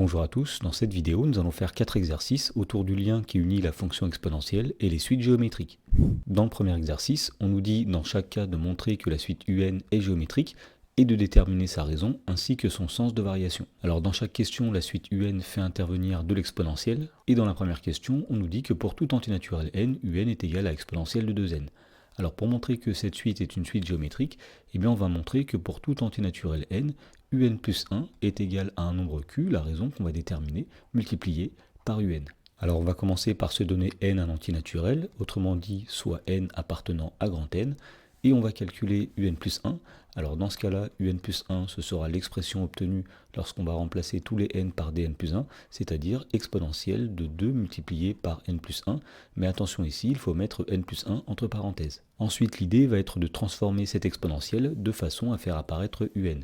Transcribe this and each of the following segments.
Bonjour à tous, dans cette vidéo nous allons faire 4 exercices autour du lien qui unit la fonction exponentielle et les suites géométriques. Dans le premier exercice, on nous dit dans chaque cas de montrer que la suite UN est géométrique et de déterminer sa raison ainsi que son sens de variation. Alors dans chaque question, la suite UN fait intervenir de l'exponentielle et dans la première question, on nous dit que pour tout entier naturel n, UN est égal à exponentielle de 2n. Alors pour montrer que cette suite est une suite géométrique, eh bien on va montrer que pour tout entier naturel n, un plus 1 est égal à un nombre q, la raison qu'on va déterminer, multiplié par un. Alors on va commencer par se donner n un entier naturel, autrement dit soit n appartenant à grand N, et on va calculer un plus 1. Alors dans ce cas-là, un plus 1, ce sera l'expression obtenue lorsqu'on va remplacer tous les n par dn plus 1, c'est-à-dire exponentielle de 2 multiplié par n plus 1, mais attention ici, il faut mettre n plus 1 entre parenthèses. Ensuite, l'idée va être de transformer cette exponentielle de façon à faire apparaître un.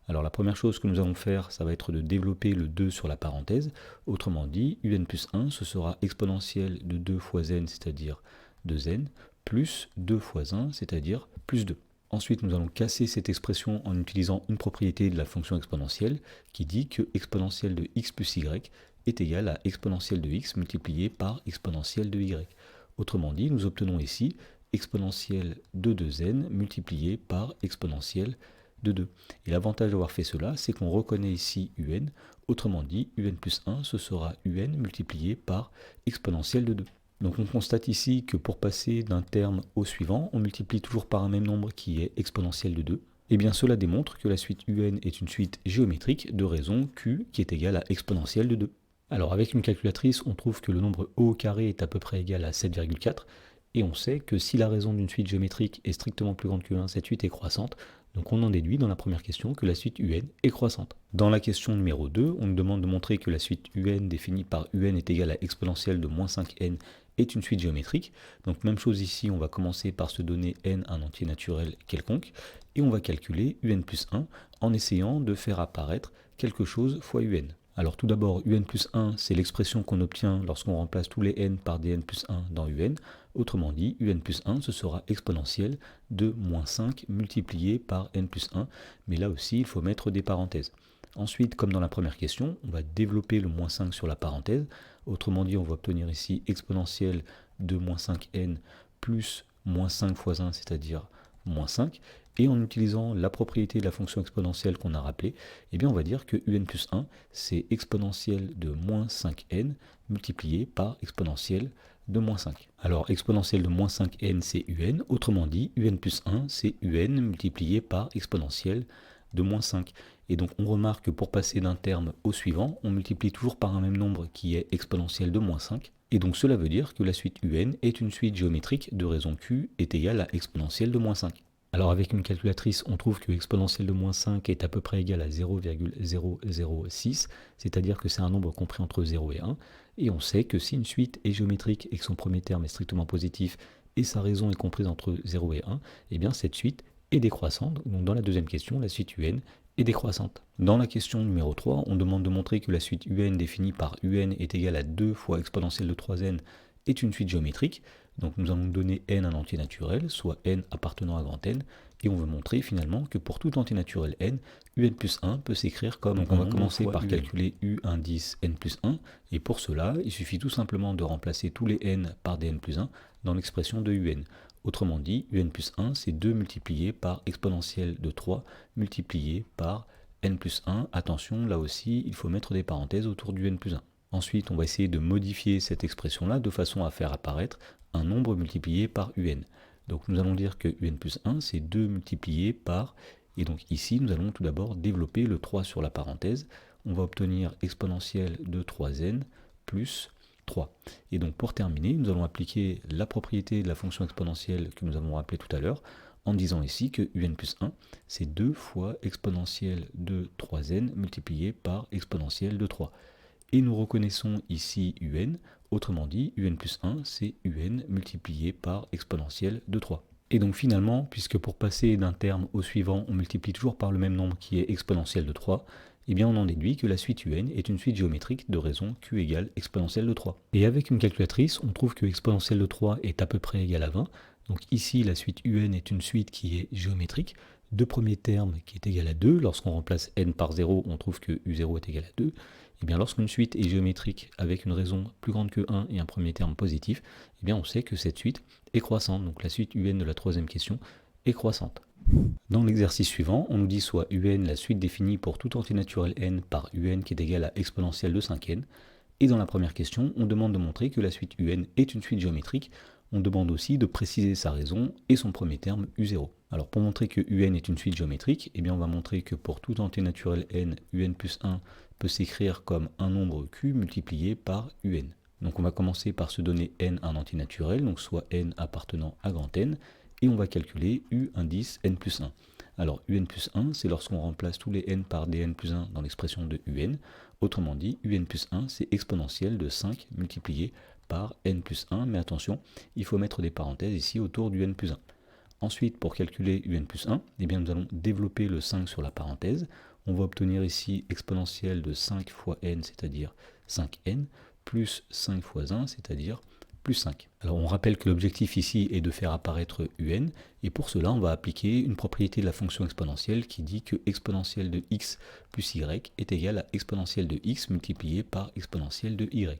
Alors la première chose que nous allons faire, ça va être de développer le 2 sur la parenthèse, autrement dit, un plus 1, ce sera exponentielle de 2 fois n, c'est-à-dire 2n, plus 2 fois 1, c'est-à-dire plus 2. Ensuite, nous allons casser cette expression en utilisant une propriété de la fonction exponentielle qui dit que exponentielle de x plus y est égale à exponentielle de x multiplié par exponentielle de y. Autrement dit, nous obtenons ici exponentielle de 2n multiplié par exponentielle de 2. Et l'avantage d'avoir fait cela, c'est qu'on reconnaît ici un, autrement dit, un plus 1, ce sera un multiplié par exponentielle de 2. Donc on constate ici que pour passer d'un terme au suivant, on multiplie toujours par un même nombre qui est exponentielle de 2. Et bien cela démontre que la suite un est une suite géométrique de raison q qui est égale à exponentielle de 2. Alors avec une calculatrice, on trouve que le nombre e au carré est à peu près égal à 7,4. Et on sait que si la raison d'une suite géométrique est strictement plus grande que 1, cette suite est croissante. Donc on en déduit dans la première question que la suite un est croissante. Dans la question numéro 2, on nous demande de montrer que la suite un définie par un est égale à exponentielle de moins 5n est une suite géométrique. Donc même chose ici, on va commencer par se donner n un entier naturel quelconque, et on va calculer un plus 1 en essayant de faire apparaître quelque chose fois un. Alors tout d'abord, un plus 1, c'est l'expression qu'on obtient lorsqu'on remplace tous les n par dn plus 1 dans un. Autrement dit, un plus 1, ce sera exponentielle de moins 5 multiplié par n plus 1, mais là aussi, il faut mettre des parenthèses. Ensuite, comme dans la première question, on va développer le moins 5 sur la parenthèse. Autrement dit, on va obtenir ici exponentielle de moins 5n plus moins 5 fois 1, c'est-à-dire moins 5. Et en utilisant la propriété de la fonction exponentielle qu'on a rappelée, eh bien on va dire que un plus 1, c'est exponentielle de moins 5n multiplié par exponentielle de moins 5. Alors exponentielle de moins 5n, c'est un, autrement dit, un plus 1, c'est un multiplié par exponentielle de moins 5. Et donc on remarque que pour passer d'un terme au suivant, on multiplie toujours par un même nombre qui est exponentielle de moins 5. Et donc cela veut dire que la suite un est une suite géométrique de raison q est égale à exponentielle de moins 5. Alors avec une calculatrice, on trouve que exponentielle de moins 5 est à peu près égale à 0,006, c'est-à-dire que c'est un nombre compris entre 0 et 1, et on sait que si une suite est géométrique et que son premier terme est strictement positif et sa raison est comprise entre 0 et 1, eh bien cette suite est décroissante. Donc dans la deuxième question, la suite un est décroissante. Dans la question numéro 3, on demande de montrer que la suite un définie par un est égale à 2 fois exponentielle de 3n est une suite géométrique. Donc nous allons donner n un entier naturel, soit n appartenant à grand N, et on veut montrer finalement que pour tout entier naturel n, un plus 1 peut s'écrire comme donc on va commencer par calculer u indice n plus 1, et pour cela, il suffit tout simplement de remplacer tous les n par dn plus 1 dans l'expression de un. Autrement dit, un plus 1, c'est 2 multiplié par exponentielle de 3 multiplié par n plus 1. Attention, là aussi, il faut mettre des parenthèses autour du n plus 1. Ensuite, on va essayer de modifier cette expression-là de façon à faire apparaître un nombre multiplié par un. Donc nous allons dire que un plus 1, c'est 2 multiplié par, et donc ici, nous allons tout d'abord développer le 3 sur la parenthèse. On va obtenir exponentielle de 3n plus 3. Et donc pour terminer, nous allons appliquer la propriété de la fonction exponentielle que nous avons rappelée tout à l'heure, en disant ici que un plus 1, c'est 2 fois exponentielle de 3n multiplié par exponentielle de 3. Et nous reconnaissons ici un, autrement dit, un plus 1, c'est un multiplié par exponentielle de 3. Et donc finalement, puisque pour passer d'un terme au suivant, on multiplie toujours par le même nombre qui est exponentielle de 3, eh bien on en déduit que la suite un est une suite géométrique de raison q égale exponentielle de 3. Et avec une calculatrice, on trouve que exponentielle de 3 est à peu près égale à 20. Donc ici, la suite un est une suite qui est géométrique. De premier terme qui est égal à 2. Lorsqu'on remplace n par 0, on trouve que u0 est égal à 2. Eh bien, lorsqu'une suite est géométrique avec une raison plus grande que 1 et un premier terme positif, eh bien, on sait que cette suite est croissante. Donc la suite UN de la troisième question est croissante. Dans l'exercice suivant, on nous dit soit UN la suite définie pour tout entier naturel n par UN qui est égal à exponentielle de 5n. Et dans la première question, on demande de montrer que la suite UN est une suite géométrique. On demande aussi de préciser sa raison et son premier terme U0. Alors pour montrer que UN est une suite géométrique, eh bien on va montrer que pour tout entier naturel n, UN plus 1 peut s'écrire comme un nombre Q multiplié par UN. Donc on va commencer par se donner n un entier naturel, donc soit n appartenant à grand N, et on va calculer U indice n plus 1. Alors UN plus 1, c'est lorsqu'on remplace tous les n par dn plus 1 dans l'expression de UN. Autrement dit, UN plus 1, c'est exponentielle de 5 multiplié par n plus 1, mais attention, il faut mettre des parenthèses ici autour du n plus 1. Ensuite, pour calculer UN plus 1, eh bien, nous allons développer le 5 sur la parenthèse. On va obtenir ici exponentielle de 5 fois n, c'est-à-dire 5n, plus 5 fois 1, c'est-à-dire plus 5. Alors on rappelle que l'objectif ici est de faire apparaître UN, et pour cela on va appliquer une propriété de la fonction exponentielle qui dit que exponentielle de x plus y est égale à exponentielle de x multiplié par exponentielle de y.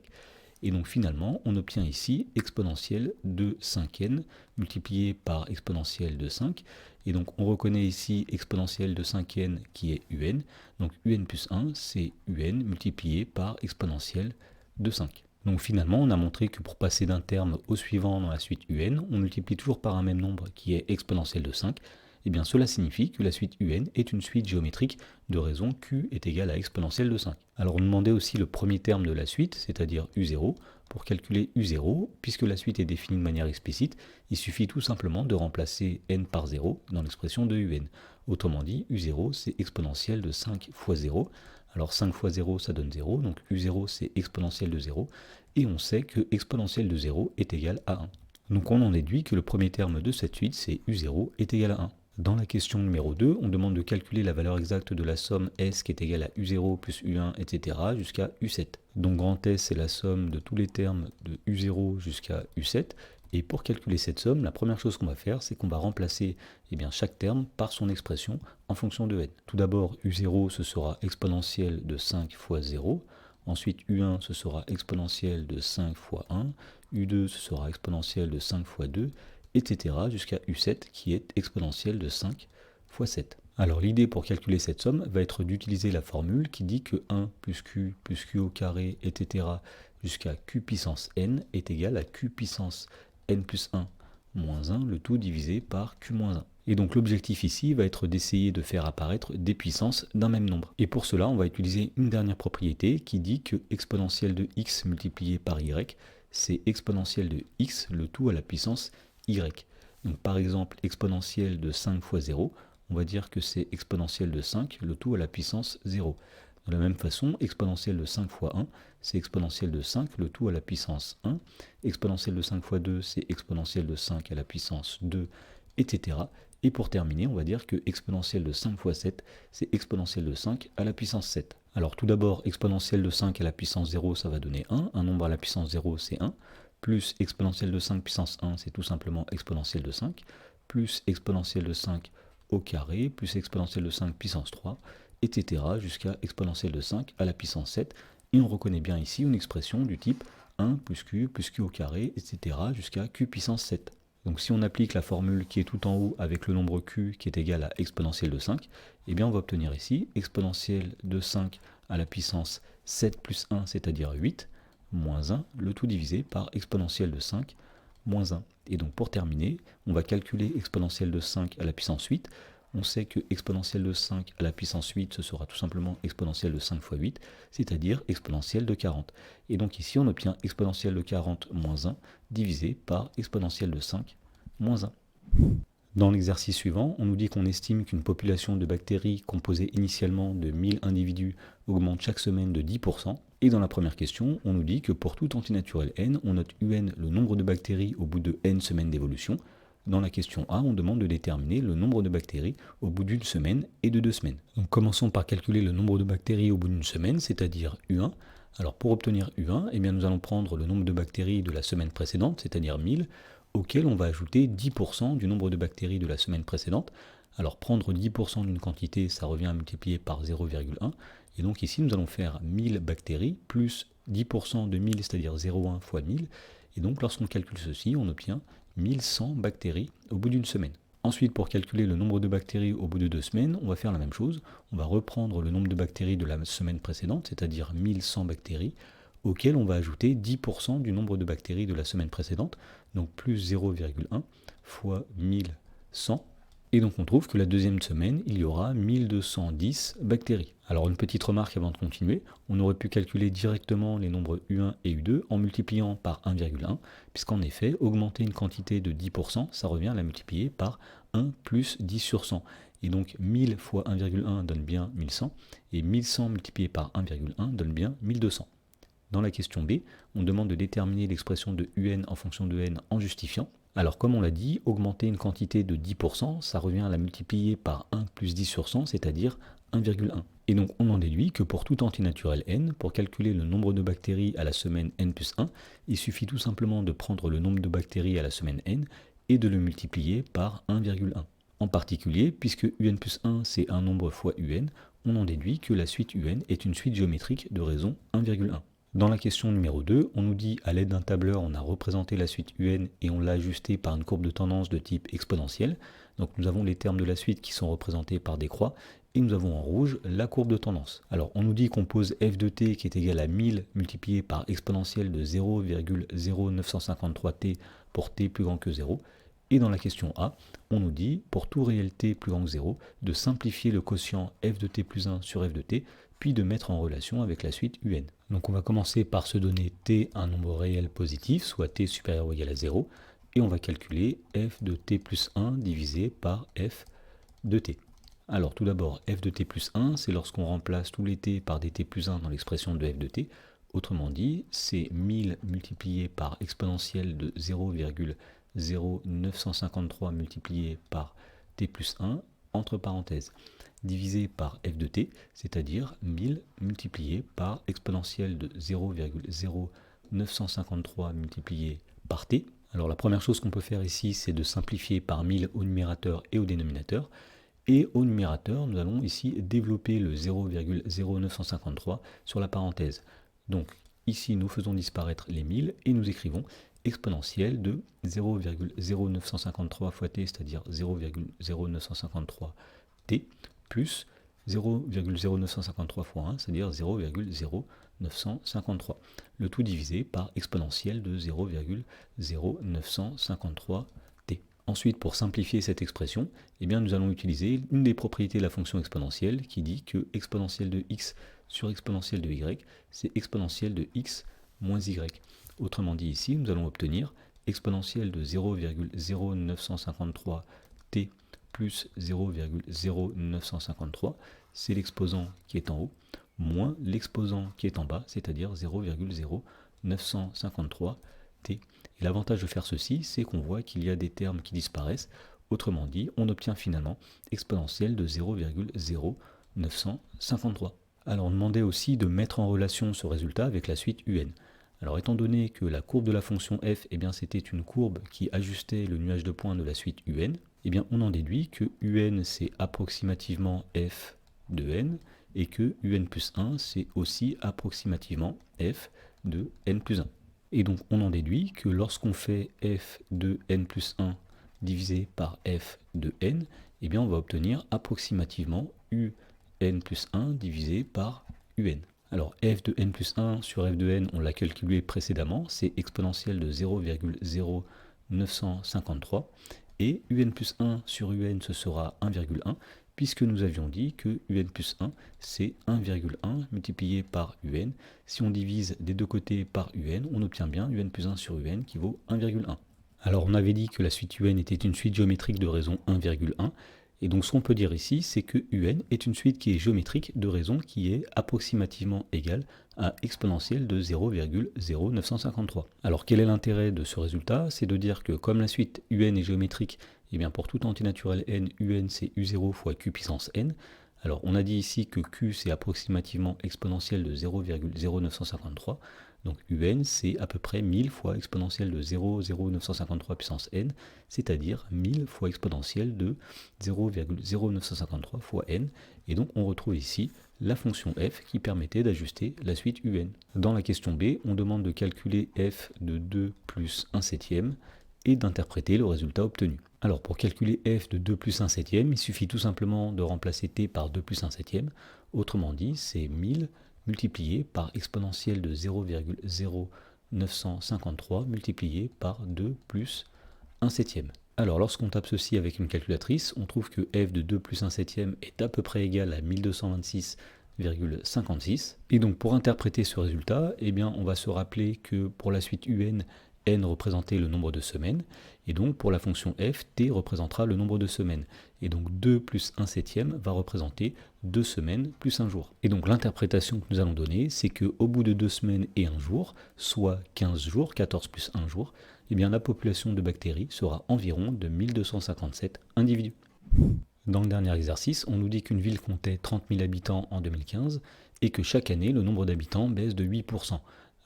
Et donc finalement on obtient ici exponentielle de 5n multiplié par exponentielle de 5, et donc on reconnaît ici exponentielle de 5n qui est UN, donc UN plus 1 c'est UN multiplié par exponentielle de 5. Donc finalement, on a montré que pour passer d'un terme au suivant dans la suite UN, on multiplie toujours par un même nombre qui est exponentielle de 5. Et bien cela signifie que la suite UN est une suite géométrique de raison Q est égal à exponentielle de 5. Alors on demandait aussi le premier terme de la suite, c'est-à-dire U0. Pour calculer U0, puisque la suite est définie de manière explicite, il suffit tout simplement de remplacer n par 0 dans l'expression de UN. Autrement dit, U0 c'est exponentielle de 5 fois 0. Alors 5 fois 0 ça donne 0, donc U0 c'est exponentielle de 0, et on sait que exponentielle de 0 est égale à 1. Donc on en déduit que le premier terme de cette suite c'est U0 est égal à 1. Dans la question numéro 2, on demande de calculer la valeur exacte de la somme S qui est égale à U0 plus U1, etc. jusqu'à U7. Donc grand S c'est la somme de tous les termes de U0 jusqu'à U7. Et pour calculer cette somme, la première chose qu'on va faire, c'est qu'on va remplacer chaque terme par son expression en fonction de n. Tout d'abord, U0, ce sera exponentielle de 5 fois 0. Ensuite, U1, ce sera exponentielle de 5 fois 1. U2, ce sera exponentielle de 5 fois 2, etc. jusqu'à U7, qui est exponentielle de 5 fois 7. Alors l'idée pour calculer cette somme va être d'utiliser la formule qui dit que 1 plus Q au carré, etc. jusqu'à Q puissance n est égal à Q puissance n plus 1 moins 1, le tout divisé par Q moins 1. Et donc l'objectif ici va être d'essayer de faire apparaître des puissances d'un même nombre. Et pour cela, on va utiliser une dernière propriété qui dit que exponentielle de x multiplié par y, c'est exponentielle de x, le tout à la puissance y. Donc par exemple, exponentielle de 5 fois 0, on va dire que c'est exponentielle de 5, le tout à la puissance 0. De la même façon, exponentielle de 5 fois 1, c'est exponentielle de 5, le tout à la puissance 1. Exponentielle de 5 fois 2, c'est exponentielle de 5 à la puissance 2, etc. Et pour terminer, on va dire que exponentielle de 5 fois 7, c'est exponentielle de 5 à la puissance 7. Alors tout d'abord, exponentielle de 5 à la puissance 0, ça va donner 1. Un nombre à la puissance 0, c'est 1. Plus exponentielle de 5 puissance 1, c'est tout simplement exponentielle de 5. Plus exponentielle de 5 au carré, plus exponentielle de 5 puissance 3, etc. jusqu'à exponentielle de 5 à la puissance 7. Et on reconnaît bien ici une expression du type 1 plus Q au carré, etc. jusqu'à Q puissance 7. Donc si on applique la formule qui est tout en haut avec le nombre Q qui est égal à exponentielle de 5, eh bien on va obtenir ici exponentielle de 5 à la puissance 7 plus 1, c'est-à-dire 8, moins 1, le tout divisé par exponentielle de 5 moins 1. Et donc pour terminer, on va calculer exponentielle de 5 à la puissance 8. On sait que exponentielle de 5 à la puissance 8, ce sera tout simplement exponentielle de 5 fois 8, c'est-à-dire exponentielle de 40. Et donc ici, on obtient exponentielle de 40 moins 1 divisé par exponentielle de 5 moins 1. Dans l'exercice suivant, on nous dit qu'on estime qu'une population de bactéries composée initialement de 1000 individus augmente chaque semaine de 10%. Et dans la première question, on nous dit que pour tout antinaturel n, on note UN le nombre de bactéries au bout de n semaines d'évolution. Dans la question A, on demande de déterminer le nombre de bactéries au bout d'une semaine et de 2 semaines. Donc commençons par calculer le nombre de bactéries au bout d'une semaine, c'est-à-dire U1. Alors pour obtenir U1, eh bien nous allons prendre le nombre de bactéries de la semaine précédente, c'est-à-dire 1000, auquel on va ajouter 10% du nombre de bactéries de la semaine précédente. Alors prendre 10% d'une quantité, ça revient à multiplier par 0,1. Et donc ici, nous allons faire 1000 bactéries plus 10% de 1000, c'est-à-dire 0,1 fois 1000. Et donc lorsqu'on calcule ceci, on obtient 1100 bactéries au bout d'une semaine. Ensuite, pour calculer le nombre de bactéries au bout de 2 semaines, on va faire la même chose. On va reprendre le nombre de bactéries de la semaine précédente, c'est-à-dire 1100 bactéries, auquel on va ajouter 10% du nombre de bactéries de la semaine précédente, donc plus 0,1 fois 1100. Et donc on trouve que la deuxième semaine, il y aura 1210 bactéries. Alors une petite remarque avant de continuer, on aurait pu calculer directement les nombres U1 et U2 en multipliant par 1,1, puisqu'en effet, augmenter une quantité de 10%, ça revient à la multiplier par 1 plus 10 sur 100. Et donc 1000 fois 1,1 donne bien 1100, et 1100 multiplié par 1,1 donne bien 1200. Dans la question B, on demande de déterminer l'expression de UN en fonction de N en justifiant. Alors comme on l'a dit, augmenter une quantité de 10%, ça revient à la multiplier par 1 plus 10 sur 100, c'est-à-dire 1,1. Et donc on en déduit que pour tout antinaturel n, pour calculer le nombre de bactéries à la semaine n plus 1, il suffit tout simplement de prendre le nombre de bactéries à la semaine n et de le multiplier par 1,1. En particulier, puisque un plus 1 c'est un nombre fois un, on en déduit que la suite un est une suite géométrique de raison 1,1. Dans la question numéro 2, on nous dit à l'aide d'un tableur, on a représenté la suite UN et on l'a ajustée par une courbe de tendance de type exponentielle. Donc nous avons les termes de la suite qui sont représentés par des croix et nous avons en rouge la courbe de tendance. Alors on nous dit qu'on pose f de t qui est égal à 1000 multiplié par exponentielle de 0,0953t pour t plus grand que 0. Et dans la question A, on nous dit, pour tout réel t plus grand que 0, de simplifier le quotient f de t plus 1 sur f de t, puis de mettre en relation avec la suite un. Donc on va commencer par se donner t un nombre réel positif, soit t supérieur ou égal à 0, et on va calculer f de t plus 1 divisé par f de t. Alors tout d'abord, f de t plus 1, c'est lorsqu'on remplace tous les t par des t plus 1 dans l'expression de f de t. Autrement dit, c'est 1000 multiplié par exponentielle de 0,0953 multiplié par t plus 1, entre parenthèses, divisé par f de t, c'est-à-dire 1000 multiplié par exponentielle de 0,0953 multiplié par t. Alors la première chose qu'on peut faire ici, c'est de simplifier par 1000 au numérateur et au dénominateur. Et au numérateur, nous allons ici développer le 0,0953 sur la parenthèse. Donc ici, nous faisons disparaître les 1000 et nous écrivons exponentielle de 0,0953 fois t, c'est-à-dire 0,0953t, plus 0,0953 fois 1, c'est-à-dire 0,0953. Le tout divisé par exponentielle de 0,0953t. Ensuite, pour simplifier cette expression, eh bien, nous allons utiliser une des propriétés de la fonction exponentielle qui dit que exponentielle de x sur exponentielle de y, c'est exponentielle de x moins y. Autrement dit, ici, nous allons obtenir exponentielle de 0,0953t plus 0,0953, c'est l'exposant qui est en haut, moins l'exposant qui est en bas, c'est-à-dire 0,0953t. Et l'avantage de faire ceci, c'est qu'on voit qu'il y a des termes qui disparaissent. Autrement dit, on obtient finalement exponentielle de 0,0953. Alors on demandait aussi de mettre en relation ce résultat avec la suite un. Alors étant donné que la courbe de la fonction f, eh bien, c'était une courbe qui ajustait le nuage de points de la suite un, eh bien, on en déduit que un c'est approximativement f de n et que un plus 1 c'est aussi approximativement f de n plus 1. Et donc on en déduit que lorsqu'on fait f de n plus 1 divisé par f de n, eh bien, on va obtenir approximativement un plus 1 divisé par un. Alors f de n plus 1 sur f de n, on l'a calculé précédemment, c'est exponentielle de 0,0953, et un plus 1 sur un, ce sera 1,1, puisque nous avions dit que un plus 1, c'est 1,1 multiplié par un. Si on divise des deux côtés par un, on obtient bien un plus 1 sur un qui vaut 1,1. Alors on avait dit que la suite un était une suite géométrique de raison 1,1, et donc ce qu'on peut dire ici, c'est que un est une suite qui est géométrique de raison qui est approximativement égale à exponentielle de 0,0953. Alors quel est l'intérêt de ce résultat? C'est de dire que comme la suite un est géométrique, et bien pour tout antinaturel n, un c'est u0 fois q puissance n. Alors on a dit ici que Q c'est approximativement exponentielle de 0,0953, donc UN c'est à peu près 1000 fois exponentielle de 0,0953 puissance n, c'est-à-dire 1000 fois exponentielle de 0,0953 fois n, et donc on retrouve ici la fonction f qui permettait d'ajuster la suite UN. Dans la question B, on demande de calculer f de 2 plus 1 septième et d'interpréter le résultat obtenu. Alors pour calculer f de 2 plus 1 septième, il suffit tout simplement de remplacer t par 2 plus 1 septième. Autrement dit, c'est 1000 multiplié par exponentielle de 0,0953 multiplié par 2 plus 1 septième. Alors lorsqu'on tape ceci avec une calculatrice, on trouve que f de 2 plus 1 septième est à peu près égal à 1226,56. Et donc pour interpréter ce résultat, eh bien, on va se rappeler que pour la suite UN, n représentait le nombre de semaines, et donc pour la fonction f, t représentera le nombre de semaines. Et donc 2 plus 1 septième va représenter 2 semaines plus 1 jour. Et donc l'interprétation que nous allons donner, c'est qu'au bout de 2 semaines et 1 jour, soit 15 jours, 14 plus 1 jour, eh bien la population de bactéries sera environ de 1257 individus. Dans le dernier exercice, on nous dit qu'une ville comptait 30 000 habitants en 2015 et que chaque année, le nombre d'habitants baisse de 8%.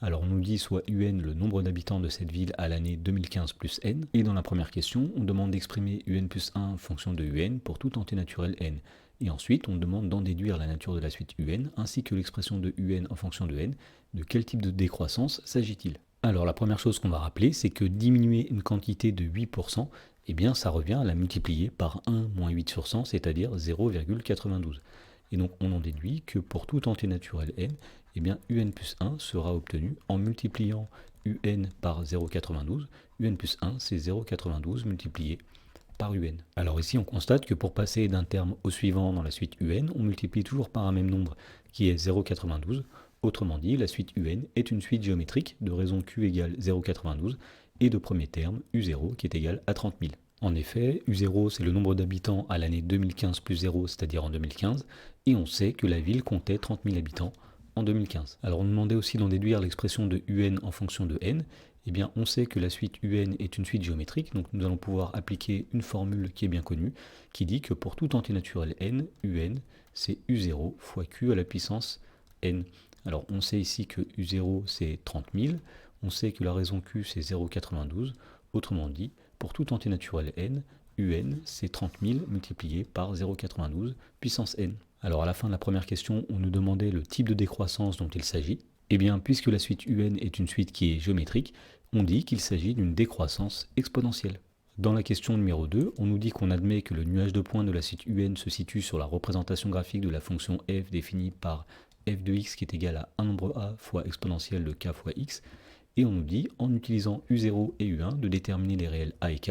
Alors on nous dit soit UN le nombre d'habitants de cette ville à l'année 2015 plus n, et dans la première question, on demande d'exprimer UN plus 1 en fonction de UN pour tout entier naturel n. Et ensuite, on demande d'en déduire la nature de la suite UN, ainsi que l'expression de UN en fonction de n. De quel type de décroissance s'agit-il? Alors la première chose qu'on va rappeler, c'est que diminuer une quantité de 8%, eh bien ça revient à la multiplier par 1 moins 8 sur 100, c'est-à-dire 0,92. Et donc on en déduit que pour tout entier naturel n, eh bien UN plus 1 sera obtenu en multipliant UN par 0,92. UN plus 1, c'est 0,92 multiplié par UN. Alors ici, on constate que pour passer d'un terme au suivant dans la suite UN, on multiplie toujours par un même nombre qui est 0,92. Autrement dit, la suite UN est une suite géométrique de raison Q égale 0,92 et de premier terme U0 qui est égal à 30 000. En effet, U0 c'est le nombre d'habitants à l'année 2015 plus 0, c'est-à-dire en 2015, et on sait que la ville comptait 30 000 habitants en 2015. Alors on demandait aussi d'en déduire l'expression de UN en fonction de n. Eh bien on sait que la suite UN est une suite géométrique, donc nous allons pouvoir appliquer une formule qui est bien connue, qui dit que pour tout entier naturel n, UN c'est U0 fois Q à la puissance n. Alors on sait ici que U0 c'est 30 000, on sait que la raison Q c'est 0,92, autrement dit, pour tout entier naturel n, UN c'est 30 000 multiplié par 0,92 puissance n. Alors à la fin de la première question, on nous demandait le type de décroissance dont il s'agit. Eh bien, puisque la suite UN est une suite qui est géométrique, on dit qu'il s'agit d'une décroissance exponentielle. Dans la question numéro 2, on nous dit qu'on admet que le nuage de points de la suite UN se situe sur la représentation graphique de la fonction f définie par f de x qui est égal à un nombre a fois exponentielle de k fois x, et on nous dit, en utilisant U0 et U1, de déterminer les réels a et k.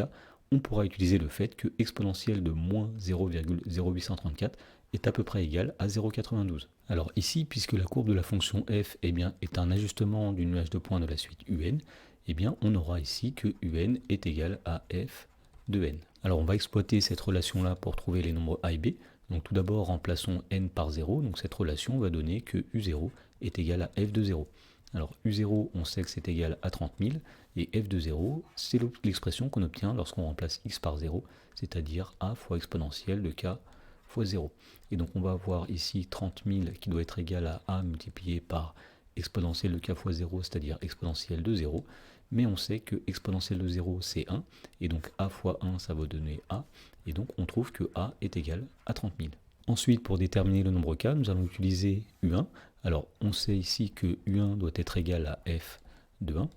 On pourra utiliser le fait que exponentielle de moins 0,0834 est à peu près égal à 0,92. Alors ici, puisque la courbe de la fonction f est un ajustement du nuage de points de la suite UN, on aura ici que UN est égal à f de n. Alors on va exploiter cette relation-là pour trouver les nombres a et b. Donc tout d'abord, remplaçons n par 0. Donc cette relation va donner que U0 est égal à f de 0. Alors U0, on sait que c'est égal à 30 000, et f de 0, c'est l'expression qu'on obtient lorsqu'on remplace x par 0, c'est-à-dire a fois exponentielle de k fois 0. Et donc on va avoir ici 30 000 qui doit être égal à a multiplié par exponentielle de k fois 0, c'est-à-dire exponentielle de 0, mais on sait que exponentielle de 0 c'est 1, et donc a fois 1 ça va donner a, et donc on trouve que a est égal à 30 000. Ensuite, pour déterminer le nombre k, nous allons utiliser U1. Alors, on sait ici que U1 doit être égal à f de 1.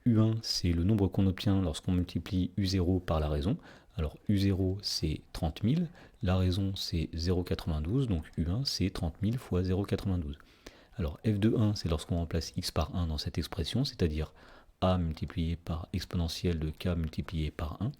U1, c'est le nombre qu'on obtient lorsqu'on multiplie U0 par la raison. Alors, U0, c'est 30 000. La raison, c'est 0,92. Donc, U1, c'est 30 000 fois 0,92. Alors, f de 1, c'est lorsqu'on remplace x par 1 dans cette expression, c'est-à-dire a multiplié par exponentielle de k multiplié par 1.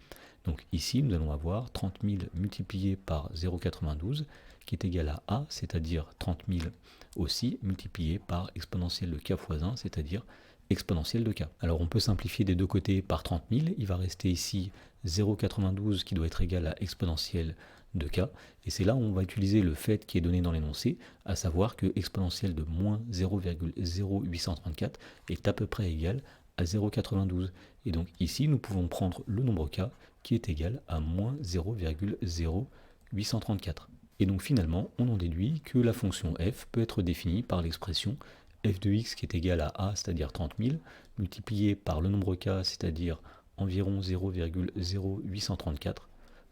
Donc ici, nous allons avoir 30 000 multiplié par 0,92 qui est égal à a, c'est-à-dire 30 000 aussi, multiplié par exponentielle de k fois 1, c'est-à-dire exponentielle de k. Alors on peut simplifier des deux côtés par 30 000, il va rester ici 0,92 qui doit être égal à exponentielle de k, et c'est là où on va utiliser le fait qui est donné dans l'énoncé, à savoir que exponentielle de moins 0,0834 est à peu près égal à 0,92. Et donc ici, nous pouvons prendre le nombre k qui est égal à moins 0,0834. Et donc finalement, on en déduit que la fonction f peut être définie par l'expression f de x qui est égale à a, c'est-à-dire 30 000, multiplié par le nombre k, c'est-à-dire environ 0,0834,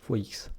fois x.